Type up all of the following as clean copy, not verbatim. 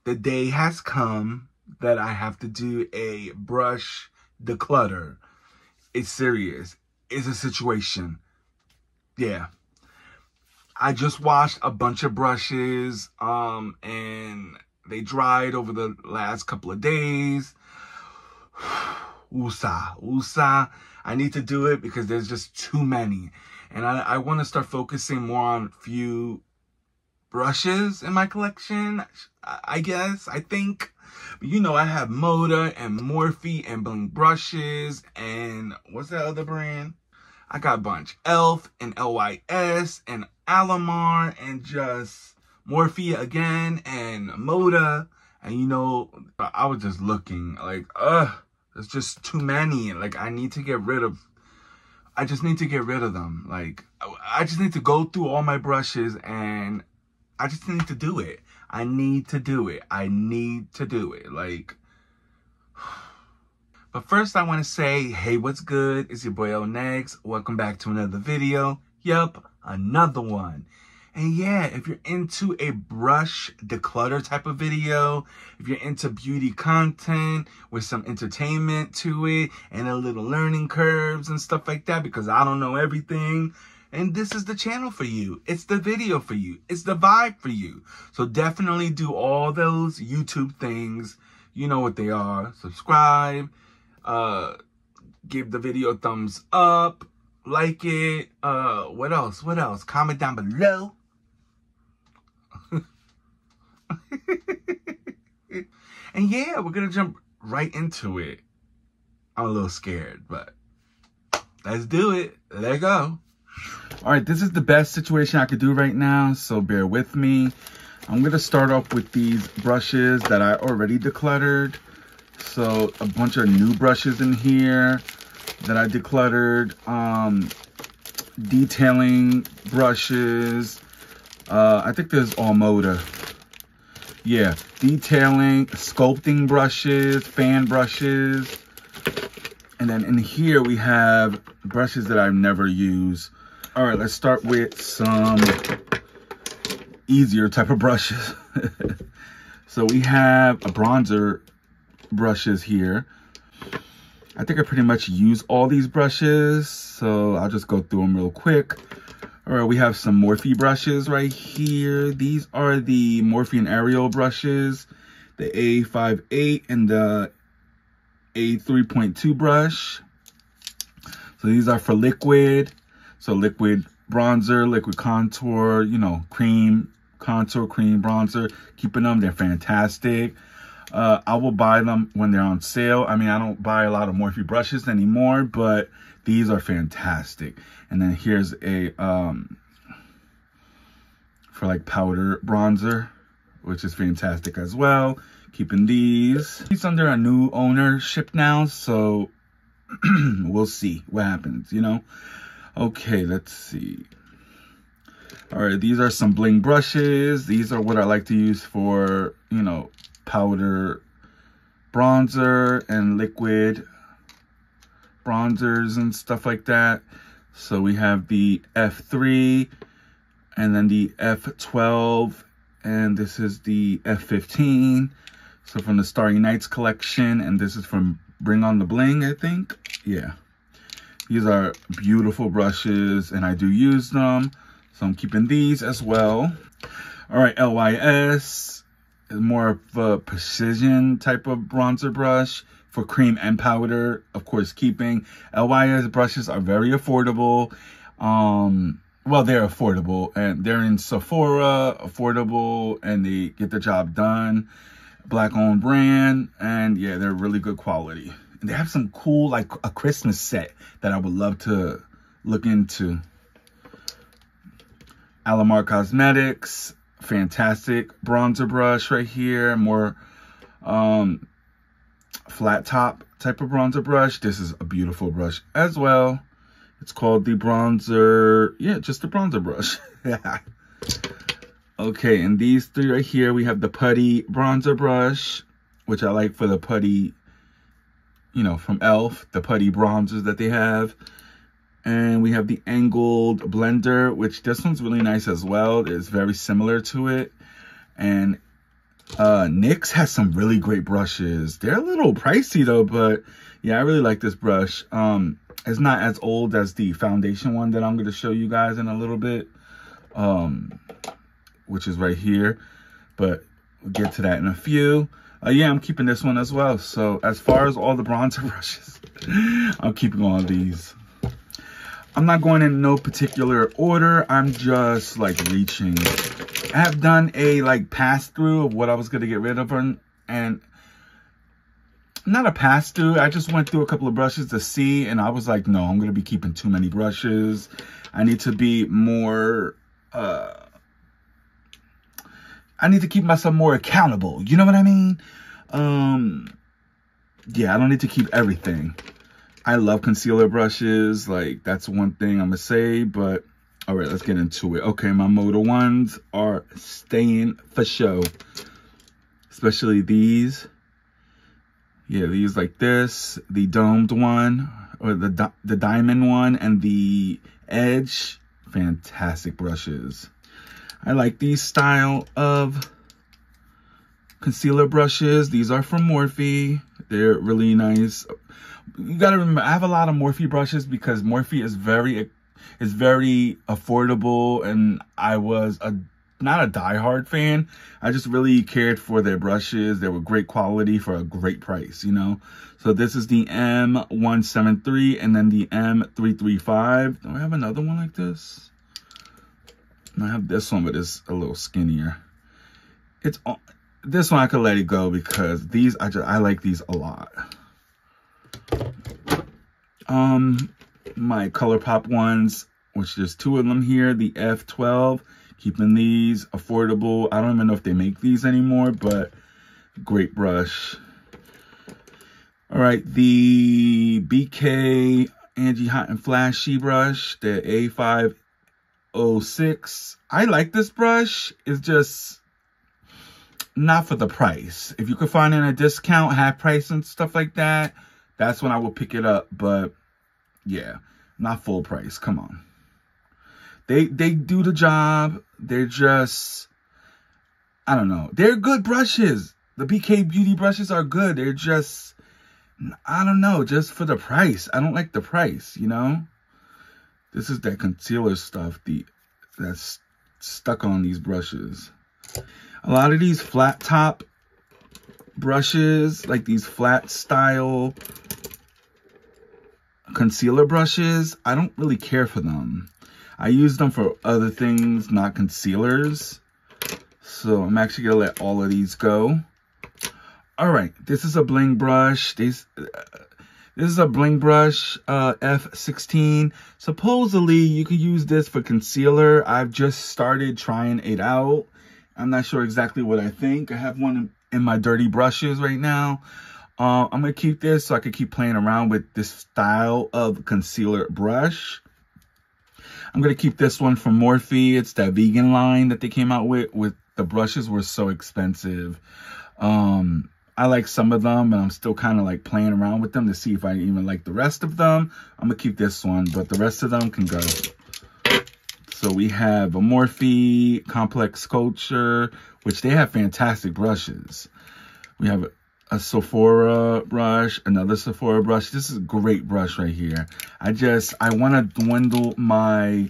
the day has come that I have to do a brush declutter. It's serious. It's a situation. Yeah. I just washed a bunch of brushes, and they dried over the last couple of days. Woosah. I need to do it because there's just too many. And I want to start focusing more on few brushes in my collection, I guess, I think. But you know, I have Moda and Morphe and Blinged Brushes and what's that other brand? I got a bunch. Elf and Lnegz and Alamar and just Morphe again and Moda. And you know, I was just looking like, there's just too many. Like, I need to get rid of, I just need to get rid of them. Like, I just need to go through all my brushes and I just need to do it. I need to do it. Like, but first I want to say, hey, what's good? It's your boy Lnegz. Welcome back to another video. Yup, another one. And yeah, if you're into a brush declutter type of video, if you're into beauty content with some entertainment to it and a little learning curves and stuff like that, because I don't know everything, and this is the channel for you. It's the video for you. It's the vibe for you. So definitely do all those YouTube things. You know what they are. Subscribe. Give the video a thumbs up. Like it. What else? Comment down below. And yeah, we're gonna jump right into it. I'm a little scared, but let's do it. Let's go. All right, this is the best situation I could do right now, so bear with me. I'm gonna start off with these brushes that I already decluttered. So a bunch of new brushes in here that I decluttered. Detailing brushes. I think this is all Moda. Yeah, detailing, sculpting brushes, fan brushes. And then in here we have brushes that I've never used. All right, let's start with some easier type of brushes. So we have a bronzer brushes here. I think I pretty much use all these brushes, so I'll just go through them real quick. All right, we have some Morphe brushes right here. These are the Morphe and Ariel brushes, the A58 and the A3.2 brush. So these are for liquid. So liquid bronzer, liquid contour, you know, cream, contour, cream, bronzer. Keeping them, they're fantastic. I will buy them when they're on sale. I mean, I don't buy a lot of Morphe brushes anymore, but these are fantastic. And then here's a, for like powder bronzer, which is fantastic as well. Keeping these. It's under a new ownership now, so we'll see what happens, you know? Okay, let's see. All right, these are some Blinged brushes. These are what I like to use for, you know, powder bronzer and liquid bronzers and stuff like that. So we have the F3 and then the F12, and this is the F15. So from the Starry Nights collection, and this is from Bring On The Bling, I think. Yeah. These are beautiful brushes, and I do use them. So I'm keeping these as well. All right, Lnegz is more of a precision type of bronzer brush for cream and powder. Of course, keeping. Lnegz brushes are very affordable. Well, they're affordable, and they're in Sephora, affordable, and they get the job done. Black-owned brand, and yeah, they're really good quality. And they have some cool, like a Christmas set that I would love to look into. Alamar Cosmetics, fantastic bronzer brush right here. More flat top type of bronzer brush. This is a beautiful brush as well. It's called the bronzer, yeah, just the bronzer brush. Okay, and these three right here, we have the putty bronzer brush, which I like for the putty, you know, from e.l.f., the putty bronzers that they have. And we have the angled blender, which this one's really nice as well. It's very similar to it. And NYX has some really great brushes. They're a little pricey though, but yeah, I really like this brush. It's not as old as the foundation one that I'm going to show you guys in a little bit, which is right here, but we'll get to that in a few. Yeah, I'm keeping this one as well. So as far as all the bronzer brushes, I'm keeping all of these. I'm not going in no particular order. I'm just like reaching. I have done a like pass through of what I was going to get rid of, and not a pass through. I just went through a couple of brushes to see, and I was like, no, I'm going to be keeping too many brushes. I need to be more, I need to keep myself more accountable. You know what I mean? Yeah, I don't need to keep everything. I love concealer brushes. Like, that's one thing I'm going to say, but all right, let's get into it. Okay, my Moda ones are staying for show, especially these. Yeah, these like this, the domed one, or the diamond one, and the edge. Fantastic brushes. I like these style of concealer brushes. These are from Morphe. They're really nice. You gotta remember, I have a lot of Morphe brushes because Morphe is very affordable, and I was not a diehard fan. I just really cared for their brushes. They were great quality for a great price, you know? So this is the M173 and then the M335. Do I have another one like this? I have this one, but it's a little skinnier. This one I could let it go because these, I like these a lot. My ColourPop ones, which there's two of them here, the F12. Keeping these affordable. I don't even know if they make these anymore, but great brush. All right, the BK Angie Hot and Flashy brush, the A506. I like this brush. It's just not for the price. If you could find it in a discount, half price and stuff like that, that's when I will pick it up. But yeah, not full price. Come on. They do the job. They're just, I don't know. They're good brushes. The BK Beauty brushes are good. They're just, I don't know, just for the price. I don't like the price, you know? This is that concealer stuff that's stuck on these brushes. A lot of these flat top brushes, like these flat style concealer brushes, I don't really care for them. I use them for other things, not concealers. So I'm actually going to let all of these go. All right, this is a bling brush. This is a bling brush, F16. Supposedly, you could use this for concealer. I've just started trying it out. I'm not sure exactly what I think. I have one in my dirty brushes right now. I'm going to keep this so I can keep playing around with this style of concealer brush. I'm going to keep this one from Morphe. It's that vegan line that they came out with. The brushes were so expensive. I like some of them, and I'm still kind of like playing around with them to see if I even like the rest of them. I'm going to keep this one, but the rest of them can go. So we have a Morphe Complex Sculpture, which they have fantastic brushes. We have a Sephora brush, another Sephora brush. This is a great brush right here. I want to dwindle my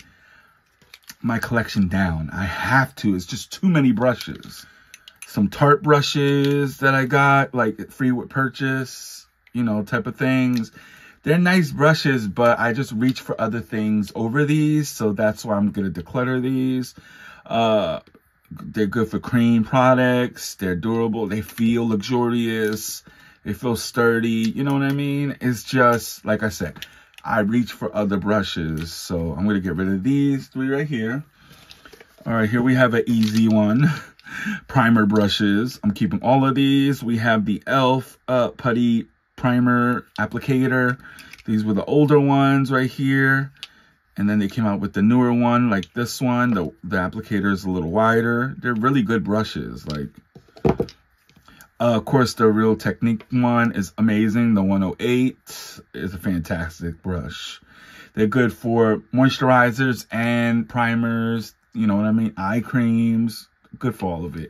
collection down. I have to. It's just too many brushes. Some Tarte brushes that I got, like free with purchase, you know, type of things. They're nice brushes, but I just reach for other things over these, so that's why I'm going to declutter these. They're good for cream products. They're durable. They feel luxurious. They feel sturdy. You know what I mean? It's just, like I said, I reach for other brushes. So I'm going to get rid of these three right here. All right, here we have an easy one. Primer brushes. I'm keeping all of these. We have the e.l.f. Putty Primer Applicator. These were the older ones right here. And then they came out with the newer one, like this one. The applicator is a little wider. They're really good brushes. Like, of course, the Real Technique one is amazing. The 108 is a fantastic brush. They're good for moisturizers and primers. You know what I mean? Eye creams. Good for all of it.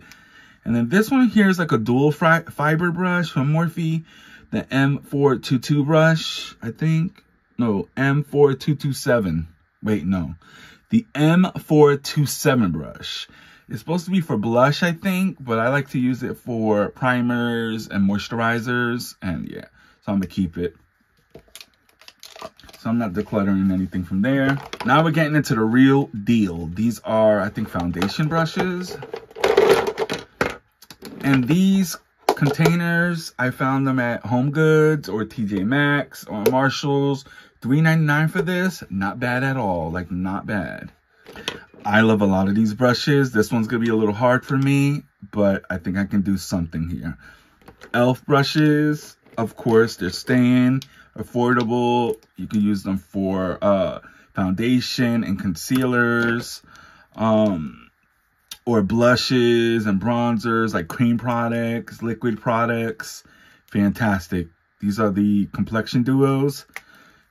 And then this one here is like a dual fiber brush from Morphe, the M422 brush, I think. No, M4227. Wait, no. The M427 brush. It's supposed to be for blush, I think, but I like to use it for primers and moisturizers. And yeah, so I'm going to keep it. So I'm not decluttering anything from there. Now we're getting into the real deal. These are, I think, foundation brushes. And these containers, I found them at Home Goods or TJ Maxx or Marshalls. $3.99 for this. Not bad at all. Like, not bad. I love a lot of these brushes. This one's going to be a little hard for me, but I think I can do something here. e.l.f. brushes, of course, they're staying affordable. You can use them for foundation and concealers, or blushes and bronzers, like cream products, liquid products. Fantastic. These are the complexion duos.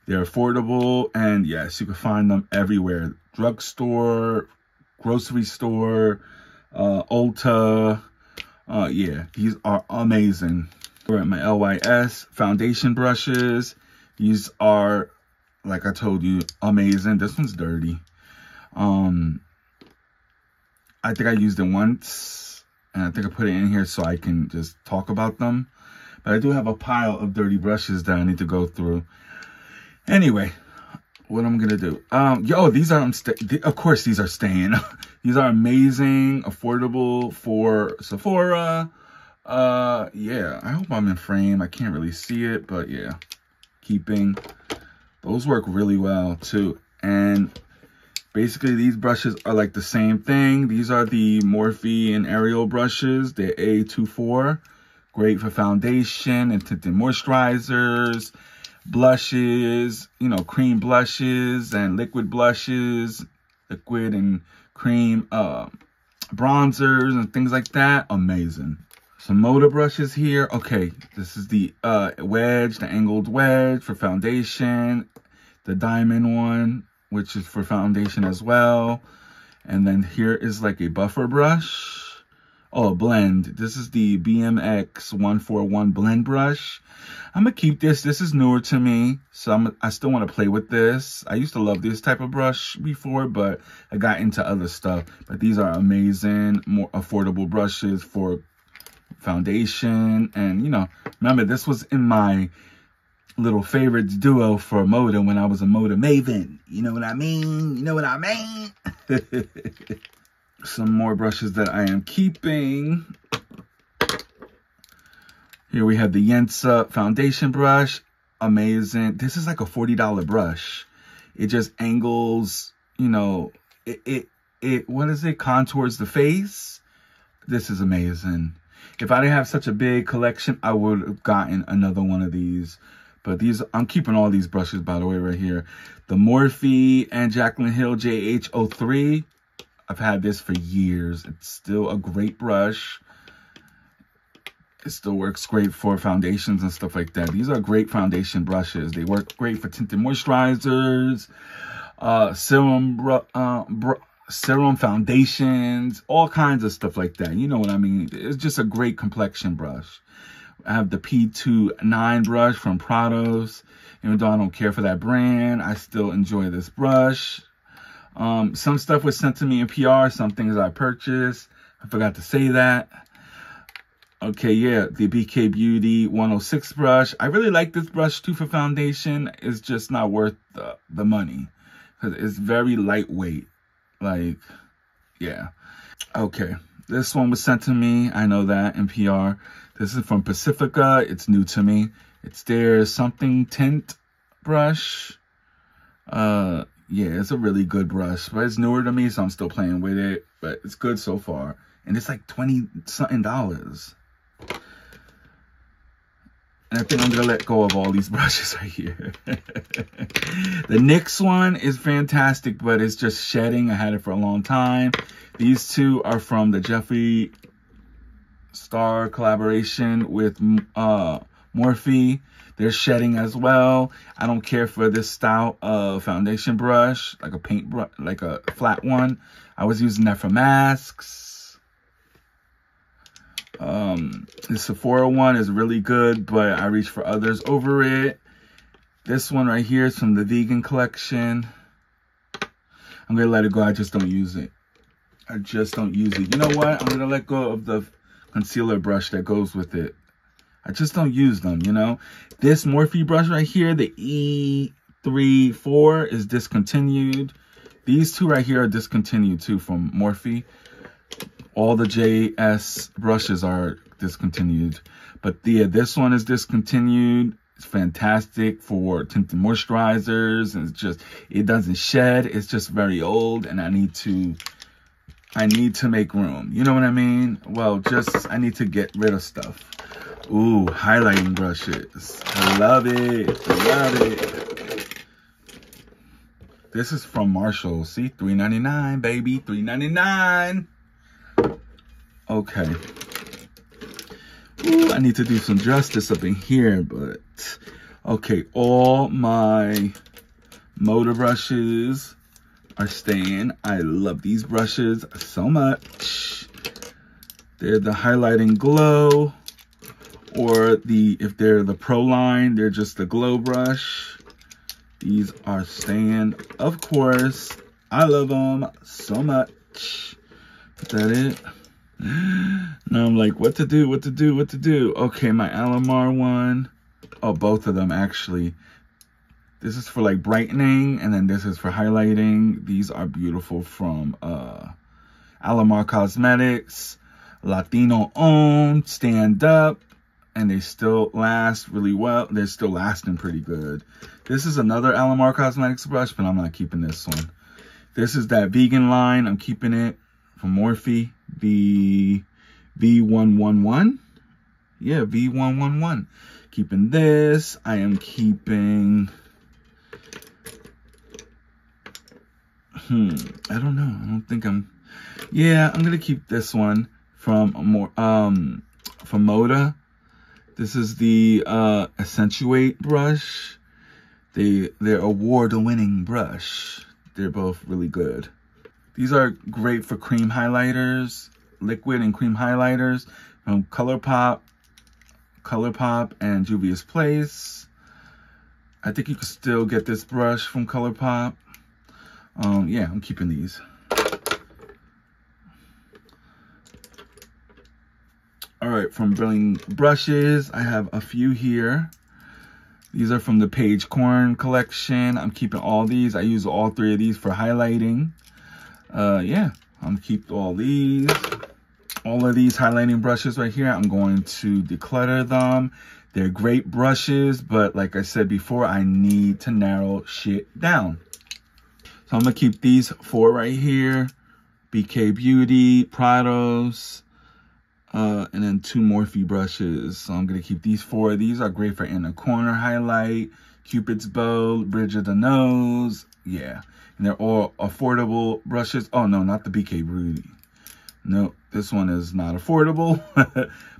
They're affordable, and yes, you can find them everywhere. Drugstore, grocery store, Ulta. Yeah, these are amazing. We're at my LYS foundation brushes. These are, like I told you, amazing. This one's dirty. I think I used it once, and I think I put it in here so I can just talk about them. But I do have a pile of dirty brushes that I need to go through. Anyway, what I'm gonna do? Yo, these are of course these are staying. These are amazing, affordable for Sephora. Yeah, I hope I'm in frame. I can't really see it, but yeah, keeping. Those work really well too. And basically, these brushes are like the same thing. These are the Morphe and Ariel brushes. They're A24. Great for foundation and tinted moisturizers, blushes, you know, cream blushes and liquid blushes, liquid and cream bronzers and things like that. Amazing. Some Moda brushes here. Okay, this is the wedge, the angled wedge for foundation. The diamond one, which is for foundation as well. And then here is like a buffer brush. Oh, a blend. This is the BMX 141 blend brush. I'm going to keep this. This is newer to me, so I still want to play with this. I used to love this type of brush before, but I got into other stuff. But these are amazing, more affordable brushes for foundation. And, you know, remember, this was in my little favorites duo for Moda when I was a Moda maven. You know what I mean? You know what I mean? Some more brushes that I am keeping. Here we have the Yensa foundation brush. Amazing. This is like a $40 brush. It just angles, you know, what is it? Contours the face. This is amazing. If I didn't have such a big collection, I would have gotten another one of these. But these, I'm keeping all these brushes, by the way, right here. The Morphe and Jaclyn Hill JH03. I've had this for years. It's still a great brush. It still works great for foundations and stuff like that. These are great foundation brushes. They work great for tinted moisturizers, serum foundations, all kinds of stuff like that. You know what I mean? It's just a great complexion brush. I have the P29 brush from Prados. Even though I don't care for that brand, I still enjoy this brush. Some stuff was sent to me in PR, some things I purchased. I forgot to say that. Okay, yeah, the BK Beauty 106 brush. I really like this brush too for foundation. It's just not worth the money because it's very lightweight. Like, yeah. Okay, this one was sent to me. I know that in PR. This is from Pacifica. It's new to me. It's their something tint brush. Yeah, it's a really good brush, but it's newer to me, so I'm still playing with it. But it's good so far, and it's like $20-something. And I think I'm gonna let go of all these brushes right here. The NYX one is fantastic, but it's just shedding. I had it for a long time. These two are from the Jeffree Star collaboration with Morphe. They're shedding as well. I don't care for this style of foundation brush, like a paint brush, like a flat one. I was using that for masks. The Sephora one is really good, but I reach for others over it. This one right here is from the vegan collection. I'm going to let it go. I just don't use it. I just don't use it. You know what? I'm going to let go of the concealer brush that goes with it. I just don't use them, you know. This Morphe brush right here, the E34 is discontinued. These two right here are discontinued too from Morphe. All the JS brushes are discontinued. But yeah, this one is discontinued. It's fantastic for tinted moisturizers. And it's just, it doesn't shed. It's just very old, and I need to make room. You know what I mean? Well, just, I need to get rid of stuff. Ooh, highlighting brushes. I love it. I love it. This is from Marshall. See, $3.99, baby. $3.99. Okay. Ooh, I need to do some justice up in here, but okay. All my Moda brushes are staying. I love these brushes so much. They're the highlighting glow, or if they're the Pro line, they're just the glow brush. These are staying, of course. I love them so much. Is that it? Now I'm like, what to do? Okay, my Alamar one. Oh, both of them actually. This is for like brightening, and then this is for highlighting. These are beautiful from Alamar Cosmetics. Latino owned, stand up, and they still last really well. They're still lasting pretty good. This is another Alamar Cosmetics brush, but I'm not keeping this one. This is that vegan line. I'm keeping it from Morphe. The V111. Yeah, V111. Keeping this. I am keeping... I don't know. I don't think I'm... Yeah, I'm going to keep this one from Moda. This is the Accentuate brush. They're award-winning brush. They're both really good. These are great for cream highlighters, liquid and cream highlighters from ColourPop and Juvia's Place. I think you can still get this brush from ColourPop. Yeah, I'm keeping these. All right, from Blinged Brushes, I have a few here. These are from the Page Corn collection. I'm keeping all these. I use all three of these for highlighting. Yeah, I'm gonna keep all these. All of these highlighting brushes right here, I'm going to declutter them. They're great brushes, but like I said before, I need to narrow shit down. So I'm gonna keep these four right here. BK Beauty, Prados, and then two Morphe brushes. So I'm gonna keep these four. These are great for inner corner highlight, Cupid's bow, bridge of the nose. Yeah, and they're all affordable brushes. Oh no, not the BK Beauty. No, this one is not affordable,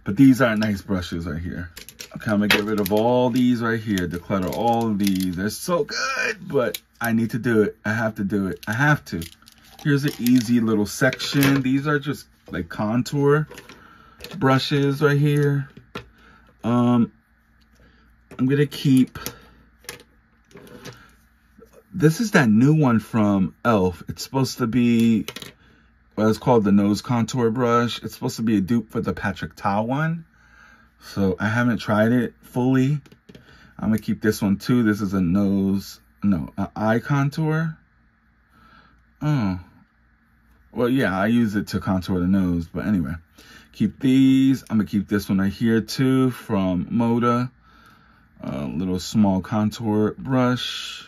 but these are nice brushes right here. Okay, I'm gonna get rid of all these right here, declutter all of these. They're so good, but I need to do it. I have to do it. I have to. Here's an easy little section. These are just like contour brushes right here. I'm gonna keep, this is that new one from e.l.f. It's supposed to be, well, it's called the nose contour brush. It's supposed to be a dupe for the Patrick Ta one. So I haven't tried it fully. I'm gonna keep this one too. This is a nose, no, an eye contour. Oh, well, yeah, I use it to contour the nose, but anyway, keep these. I'm gonna keep this one right here too from Moda. Little small contour brush.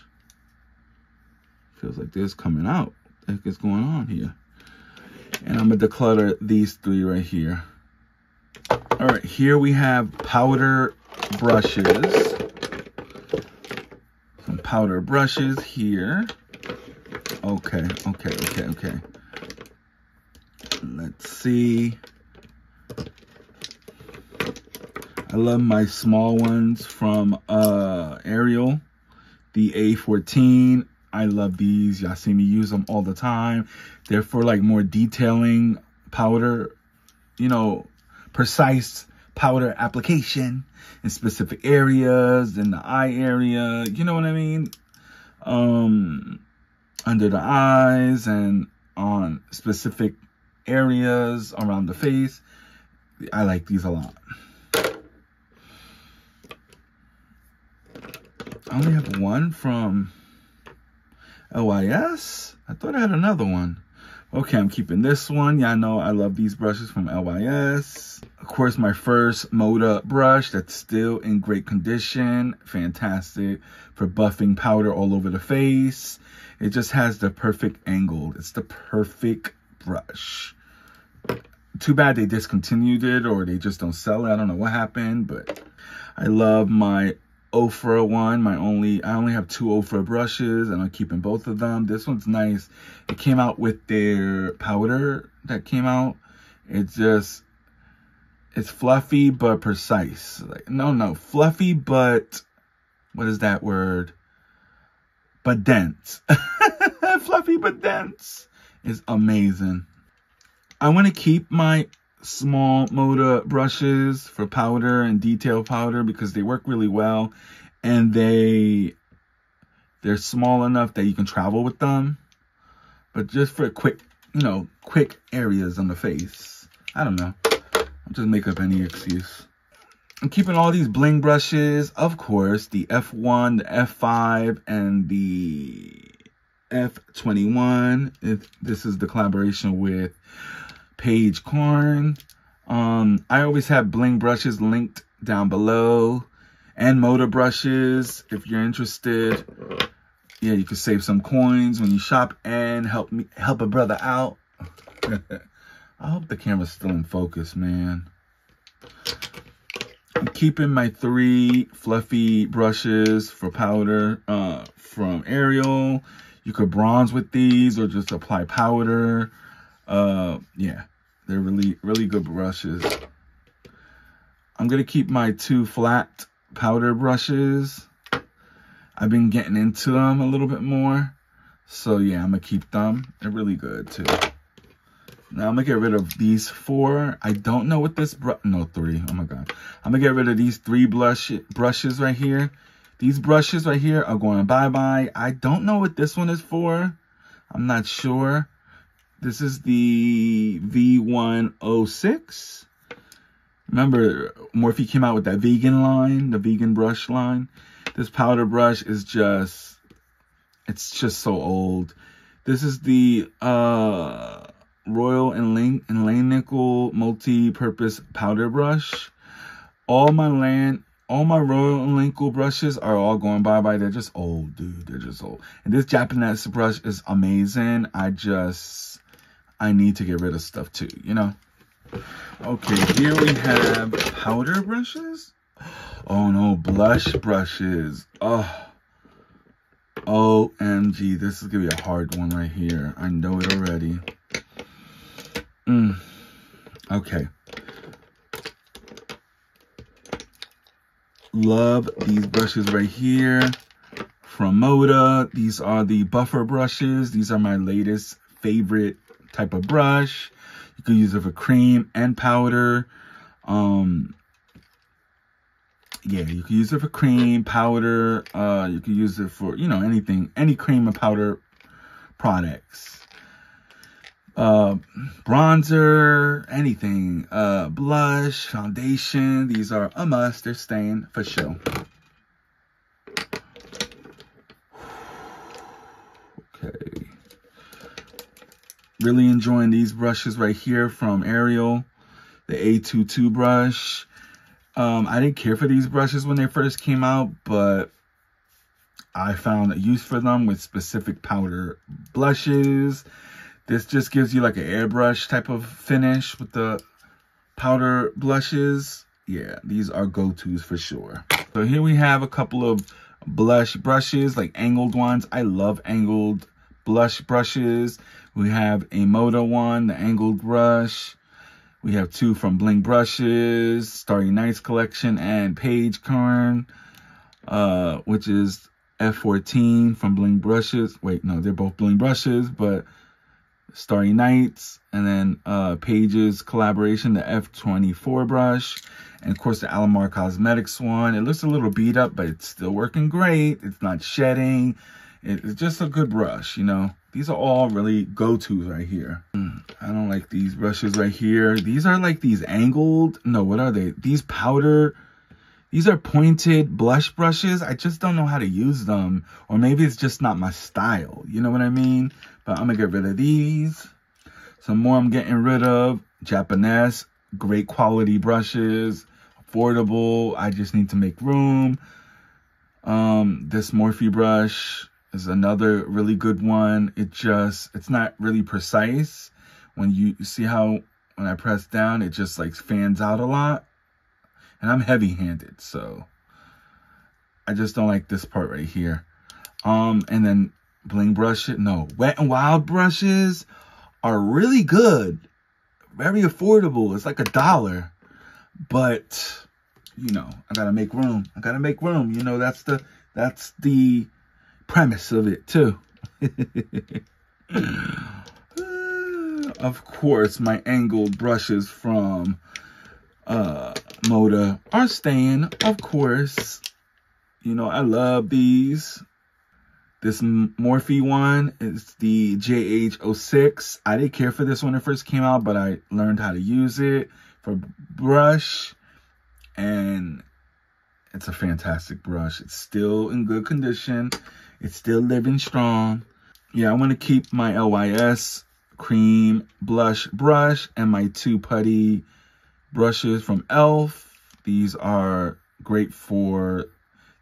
Feels like this coming out. What the heck is going on here? And I'm gonna declutter these three right here. All right, here we have powder brushes. Some powder brushes here. Okay. Let's see. I love my small ones from Ariel, the A14. I love these. Y'all see me use them all the time. They're for like more detailing powder, you know, precise powder application in specific areas, in the eye area, you know what I mean? Under the eyes and on specific areas around the face. I like these a lot. I only have one from LYS. I thought I had another one. Okay, I'm keeping this one. Yeah, I know I love these brushes from LYS. Of course, my first Moda brush that's still in great condition. Fantastic for buffing powder all over the face. It just has the perfect angle. It's the perfect brush. Too bad they discontinued it or they just don't sell it. I don't know what happened, but I love my Ofra one. I only have 2 Ofra brushes and I'm keeping both of them. This one's nice. It came out with their powder that came out. It's fluffy but precise. Like, no, fluffy but, what is that word? But dense. Fluffy but dense is amazing. I want to keep my small Moda brushes for powder and detail powder because they work really well and they're small enough that you can travel with them, but just for quick areas on the face. I don't know, I'll just make up any excuse. I'm keeping all these bling brushes, of course, the F1, the F5, and the F21. This is the collaboration with Paige Korn. I always have bling brushes linked down below and Moda brushes if you're interested. Yeah, you can save some coins when you shop and help a brother out. I hope the camera's still in focus, man. I'm keeping my 3 fluffy brushes for powder from Ariel. You could bronze with these or just apply powder. Yeah, they're really good brushes. I'm gonna keep my 2 flat powder brushes. I've been getting into them a little bit more, so yeah, I'm gonna keep them. They're really good too. Now I'm gonna get rid of these 4. I don't know what this 3. Oh my god. I'm gonna get rid of these 3 brushes right here. These brushes right here are going bye-bye. I don't know what this one is for. I'm not sure. This is the V106. Remember, Morphe came out with that vegan line, the vegan brush line. This powder brush is it's just so old. This is the Royal and Lnegz multi-purpose powder brush. All my Royal and Lnegz brushes are all going bye-bye. They're just old, dude. They're just old. And this Japanese brush is amazing. I need to get rid of stuff too, you know? Okay, here we have powder brushes. Oh no, blush brushes. Oh, OMG, this is gonna be a hard one right here. I know it already. Okay. Love these brushes right here from Moda. These are the buffer brushes. These are my latest favorite type of brush. You can use it for cream and powder. Yeah, you can use it for cream, powder. You can use it for, anything, any cream and powder products. Bronzer, anything, blush, foundation. These are a must. They're staying for sure. Okay. Really enjoying these brushes right here from Ariel, the A22 brush. I didn't care for these brushes when they first came out, but I found a use for them with specific powder blushes. This just gives you like an airbrush type of finish with the powder blushes. Yeah, these are go-tos for sure. So here we have a couple of blush brushes, like angled ones. I love angled blush brushes. We have a Moda one, the angled brush. We have 2 from Blinged Brushes, Starry Nights collection, and Paige Korn, which is F14 from Blinged Brushes. Wait, no, they're both Blinged Brushes, but Starry Nights, and then Paige's collaboration, the F24 brush, and of course the Alamar Cosmetics one. It looks a little beat up, but it's still working great. It's not shedding. It's just a good brush, you know. These are all really go-tos right here. I don't like these brushes right here. These are like these angled, no, what are they? These powder, these are pointed blush brushes. I just don't know how to use them. Or maybe it's just not my style. You know what I mean? But I'm going to get rid of these. Some more I'm getting rid of. Japanese, great quality brushes. Affordable. I just need to make room. This Morphe brush is another really good one. It's not really precise. When you see how, when I press down, it just like fans out a lot. And I'm heavy-handed, so I just don't like this part right here. And then Bling brushes, no, Wet and Wild brushes are really good. Very affordable. It's like $1. But, you know, I gotta make room. I gotta make room. You know, that's the premise of it too. Of course, my angled brushes from Moda are staying, of course. You know, I love these. This Morphe one is the JH06. I didn't care for this when it first came out, but I learned how to use it for brush, and it's a fantastic brush. It's still in good condition. It's still living strong. Yeah, I want to keep my LYS cream blush brush and my 2 putty brushes from e.l.f. These are great for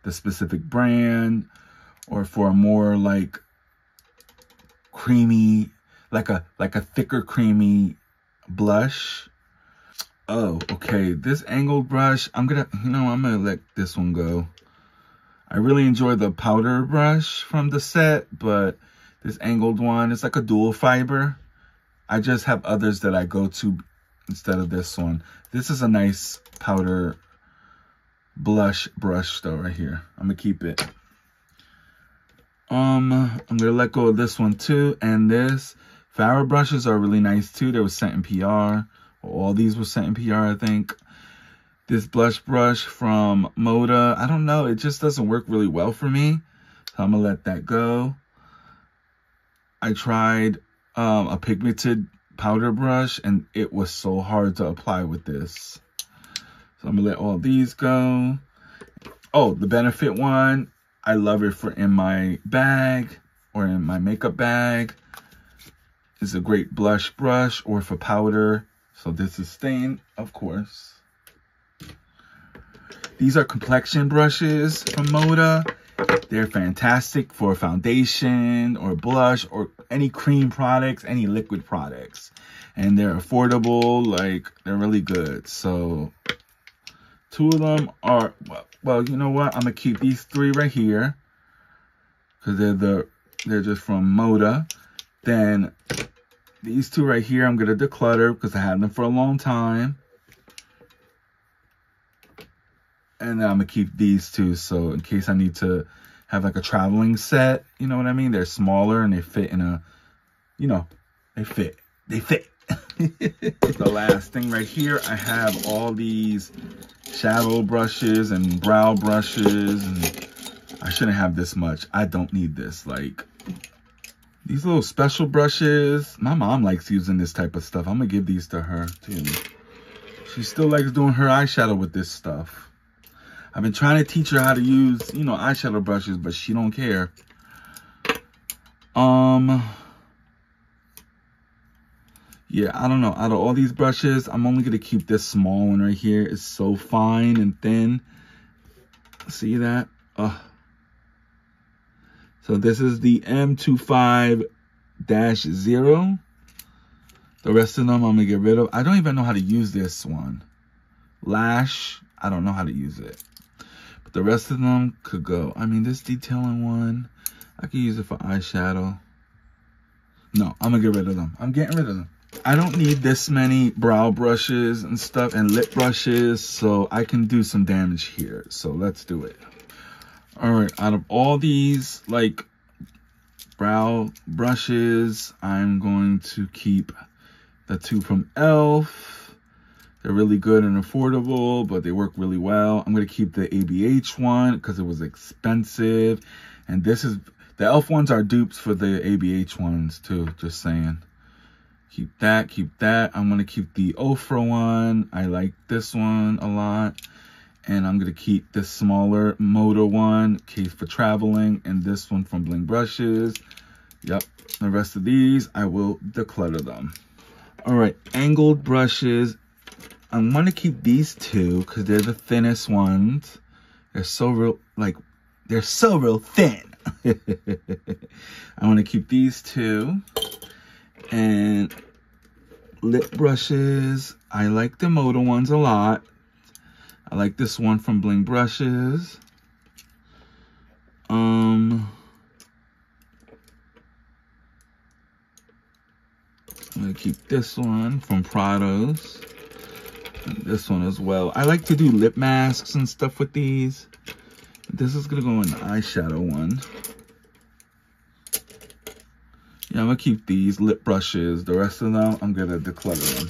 the specific brand or for a more like creamy, like a thicker creamy blush. Oh, okay. This angled brush, I'm gonna let this one go. I really enjoy the powder brush from the set, but this angled one, it's like a dual fiber. I just have others that I go to instead of this one. This is a nice powder blush brush though right here. I'm gonna keep it. I'm gonna let go of this one too. And this Farrah brushes are really nice too. They were sent in PR. All these were sent in PR, I think. This blush brush from Moda, I don't know, it just doesn't work really well for me. So I'm gonna let that go. I tried a pigmented powder brush and it was so hard to apply with this. So I'm gonna let all these go. Oh, the Benefit one, I love it for in my bag or in my makeup bag. It's a great blush brush or for powder. So this is staying, of course. These are complexion brushes from Moda. They're fantastic for foundation or blush or any cream products, any liquid products. And they're affordable, like they're really good. So 2 of them are, well, you know what? I'm gonna keep these 3 right here because they're just from Moda. Then these 2 right here, I'm gonna declutter because I had them for a long time. And then I'm gonna keep these 2, so in case I need to have like a traveling set, you know what I mean? They're smaller and they fit in a, you know, they fit. The last thing right here, I have all these shadow brushes and brow brushes, and I shouldn't have this much. I don't need this. Like, these little special brushes, my mom likes using this type of stuff. I'm gonna give these to her too. She still likes doing her eyeshadow with this stuff. I've been trying to teach her how to use, you know, eyeshadow brushes, but she don't care. Yeah, I don't know. Out of all these brushes, I'm only gonna keep this small one right here. It's so fine and thin. See that? So this is the M25-0. The rest of them I'm gonna get rid of. I don't even know how to use this one. Lash, I don't know how to use it. But the rest of them could go. I mean, this detailing one, I could use it for eyeshadow. No, I'm gonna get rid of them. I'm getting rid of them. I don't need this many brow brushes and stuff and lip brushes, so I can do some damage here. So let's do it. All right, out of all these, like, brow brushes, I'm going to keep the 2 from e.l.f. They're really good and affordable, but they work really well. I'm going to keep the ABH one because it was expensive. And this is, the e.l.f. ones are dupes for the ABH ones too, just saying. Keep that, keep that. I'm going to keep the Ofra one. I like this one a lot. And I'm going to keep this smaller Moda one, case for traveling, and this one from Blinged Brushes. Yep, the rest of these, I will declutter them. All right, angled brushes. I want to keep these 2 because they're the thinnest ones. They're so real, like, they're so real thin. I want to keep these 2. And lip brushes. I like the Moda ones a lot. I like this one from Blinged Brushes. I'm gonna keep this one from Prados. And this one as well. I like to do lip masks and stuff with these. This is gonna go in the eyeshadow one. Yeah, I'm gonna keep these lip brushes. The rest of them, I'm gonna declutter them.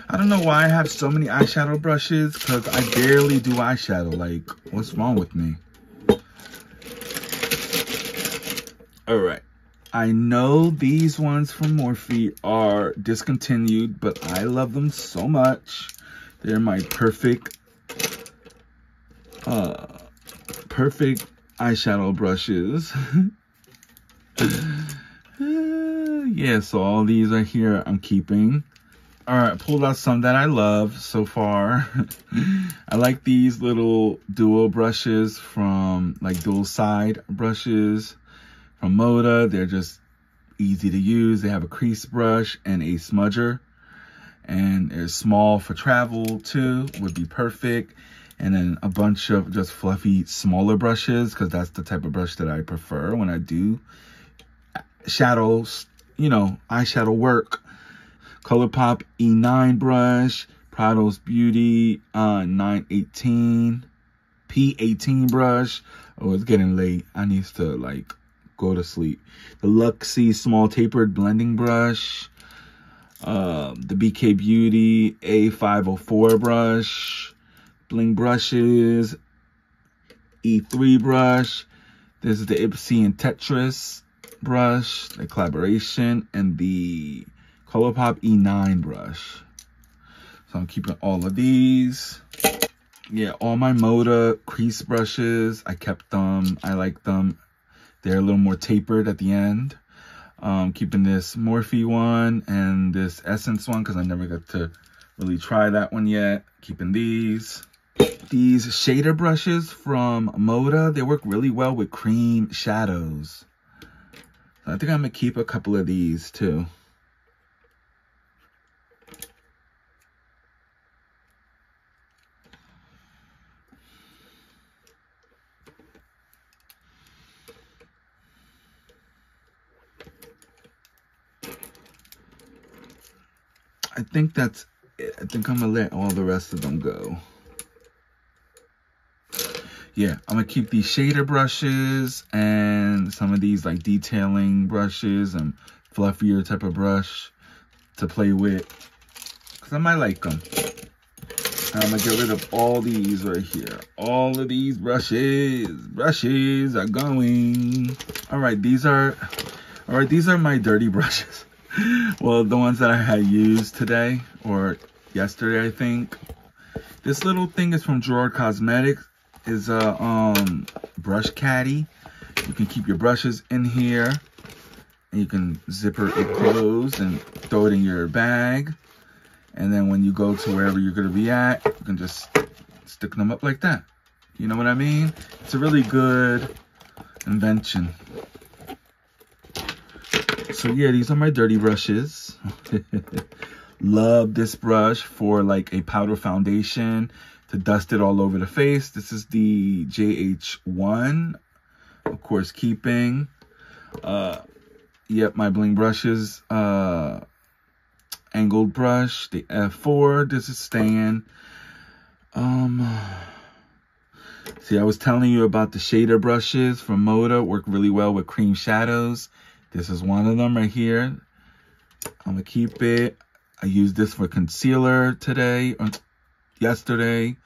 I don't know why I have so many eyeshadow brushes, because I barely do eyeshadow. Like, what's wrong with me? All right. I know these ones from Morphe are discontinued, but I love them so much. They're my perfect eyeshadow brushes. Yeah, so all these are here I'm keeping. All right, I pulled out some that I love so far. I like these little dual brushes from, like, dual side brushes from Moda. They're just easy to use. They have a crease brush and a smudger. And they're small for travel too, would be perfect. And then a bunch of just fluffy, smaller brushes, because that's the type of brush that I prefer when I do shadows, you know, eyeshadow work. ColourPop E9 brush, Prados Beauty 918, P18 brush. Oh, it's getting late. I need to, like, go to sleep. The Luxie small tapered blending brush. The BK Beauty A504 brush. Blinged Brushes E3 brush. This is the Ipsy and Tetris brush, the collaboration, and the ColourPop E9 brush. So I'm keeping all of these. Yeah, all my Moda crease brushes, I kept them. I like them. They're a little more tapered at the end. Keeping this Morphe one and this Essence one because I never got to really try that one yet. Keeping these. These shader brushes from Moda, they work really well with cream shadows. So I think I'm going to keep a couple of these too. I think that's it. I think I'm going to let all the rest of them go. Yeah, I'm going to keep these shader brushes and some of these like detailing brushes and fluffier type of brush to play with. Because I might like them. And I'm going to get rid of all these right here. All of these brushes are going. All right, these are my dirty brushes. Well, the ones that I had used today or yesterday, I think. This little thing is from Gerard Cosmetics. Is a brush caddy. You can keep your brushes in here, and you can zipper it closed and throw it in your bag. And then when you go to wherever you're gonna be at, you can just stick them up like that. You know what I mean? It's a really good invention. So yeah, these are my dirty brushes. Love this brush for like a powder foundation to dust it all over the face. This is the JH1, of course, keeping. Yep, my Blinged Brushes angled brush, the F4. This is staying. See, I was telling you about the shader brushes from Moda. Work really well with cream shadows. This is one of them right here. I'm going to keep it. I used this for concealer today, or yesterday.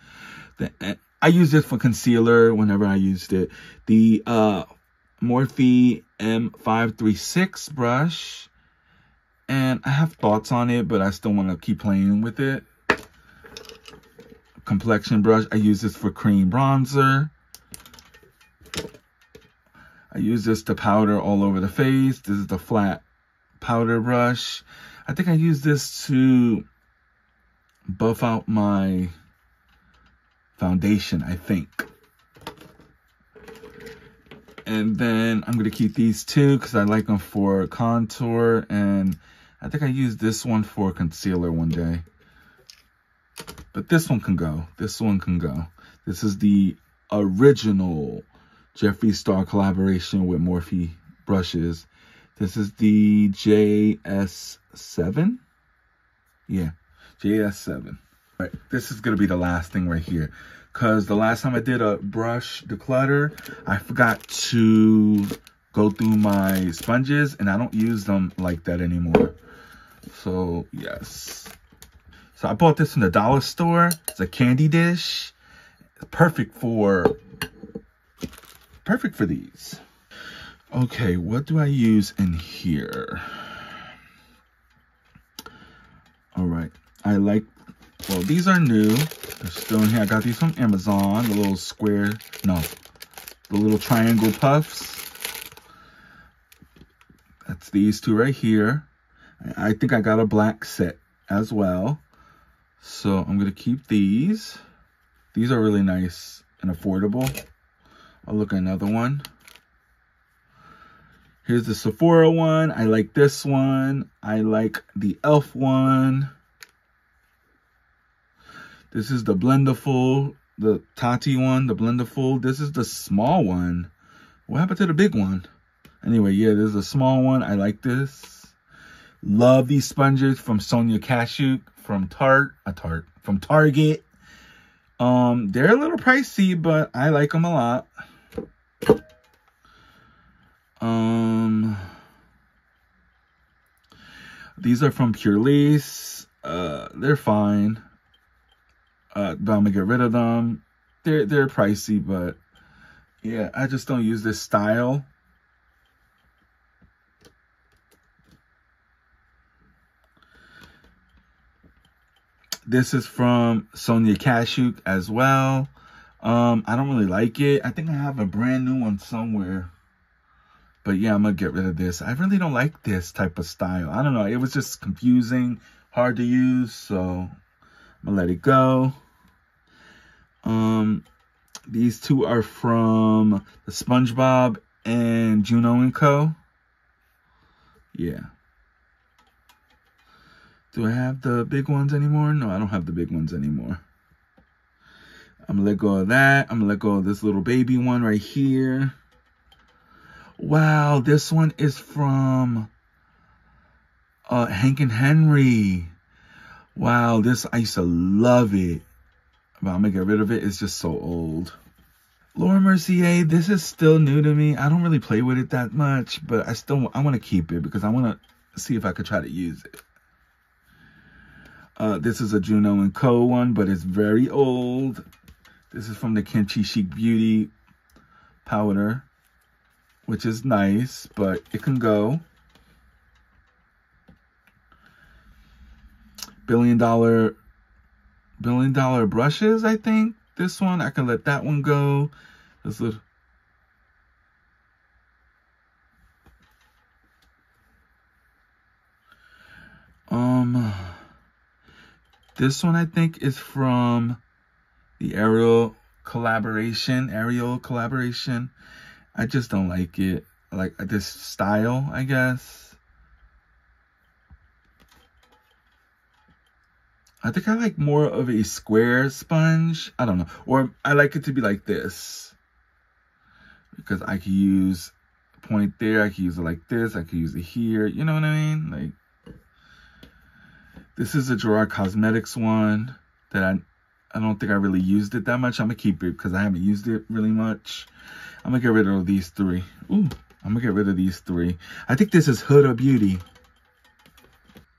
I used this for concealer whenever I used it. The Morphe M536 brush. And I have thoughts on it, but I still want to keep playing with it. Complexion brush. I use this for cream bronzer. I use this to powder all over the face. This is the flat powder brush. I think I use this to buff out my foundation, I think. And then I'm going to keep these two because I like them for contour. And I think I used this one for concealer one day. But this one can go. This one can go. This is the original Jeffree Star collaboration with Morphe brushes. This is the JS7. Yeah, JS7. All right, this is going to be the last thing right here. Because the last time I did a brush declutter, I forgot to go through my sponges. And I don't use them like that anymore. So, yes. So I bought this in the dollar store. It's a candy dish. Perfect for these. Okay, what do I use in here? All right, I like, well, these are new. They're still in here. I got these from Amazon. The little square, no, the little triangle puffs. That's these two right here. I think I got a black set as well. So I'm going to keep these. These are really nice and affordable. I'll look at another one. Here's the Sephora one. I like this one. I like the e.l.f. one. This is the Blendiful, the Tati one, the Blendiful. This is the small one. What happened to the big one? Anyway, yeah, there's a small one. I like this. Love these sponges from Sonia Kashuk from Target. They're a little pricey, but I like them a lot. These are from Pure Lace. They're fine. But I'm gonna get rid of them. They're pricey, but yeah, I just don't use this style. This is from Sonia Kashuk as well. I don't really like it. I think I have a brand new one somewhere. But yeah, I'm going to get rid of this. I really don't like this type of style. I don't know. It was just confusing, hard to use. So I'm going to let it go. These two are from the SpongeBob and Juno & Co. Yeah. Do I have the big ones anymore? No, I don't have the big ones anymore. I'm going to let go of that. I'm going to let go of this little baby one right here. Wow, this one is from Hank and Henry. Wow, this, I used to love it. But I'm going to get rid of it. It's just so old. Laura Mercier, this is still new to me. I don't really play with it that much, but I want to keep it because I want to see if I could try to use it. This is a Juno & Co. one, but it's very old. This is from the Kimchi Chic Beauty powder, which is nice, but it can go. Billion Dollar Brushes, I think. This one, I can let that one go. This little... This one, I think, is from the Ariel collaboration. I just don't like it. I like this style, I guess. I think I like more of a square sponge. I don't know. Or I like it to be like this. Because I could use a point there. I could use it like this. I could use it here. You know what I mean? Like, this is a Gerard Cosmetics one that I don't think I really used it that much. I'm going to keep it because I haven't used it really much. I'm going to get rid of these 3. Ooh, I'm going to get rid of these 3. I think this is Huda Beauty.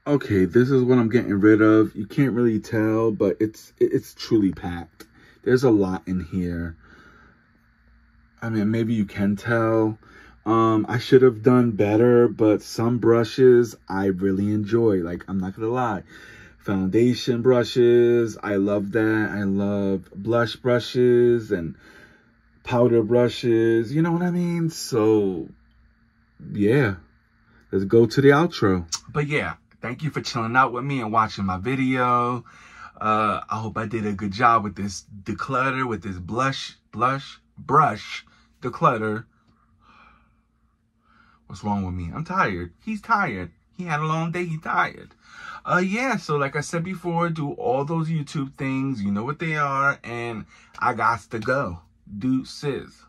Okay, this is what I'm getting rid of. You can't really tell, but it's truly packed. There's a lot in here. I mean, maybe you can tell. I should have done better, but some brushes I really enjoy. Like, I'm not going to lie. Foundation brushes, I love that. I love blush brushes and powder brushes. You know what I mean? So, yeah. Let's go to the outro. But yeah, thank you for chilling out with me and watching my video. I hope I did a good job with this declutter, with this brush declutter. What's wrong with me? I'm tired. He's tired. He had a long day. He's tired. Yeah, so like I said before, do all those YouTube things. You know what they are. And I got to go. Deuces.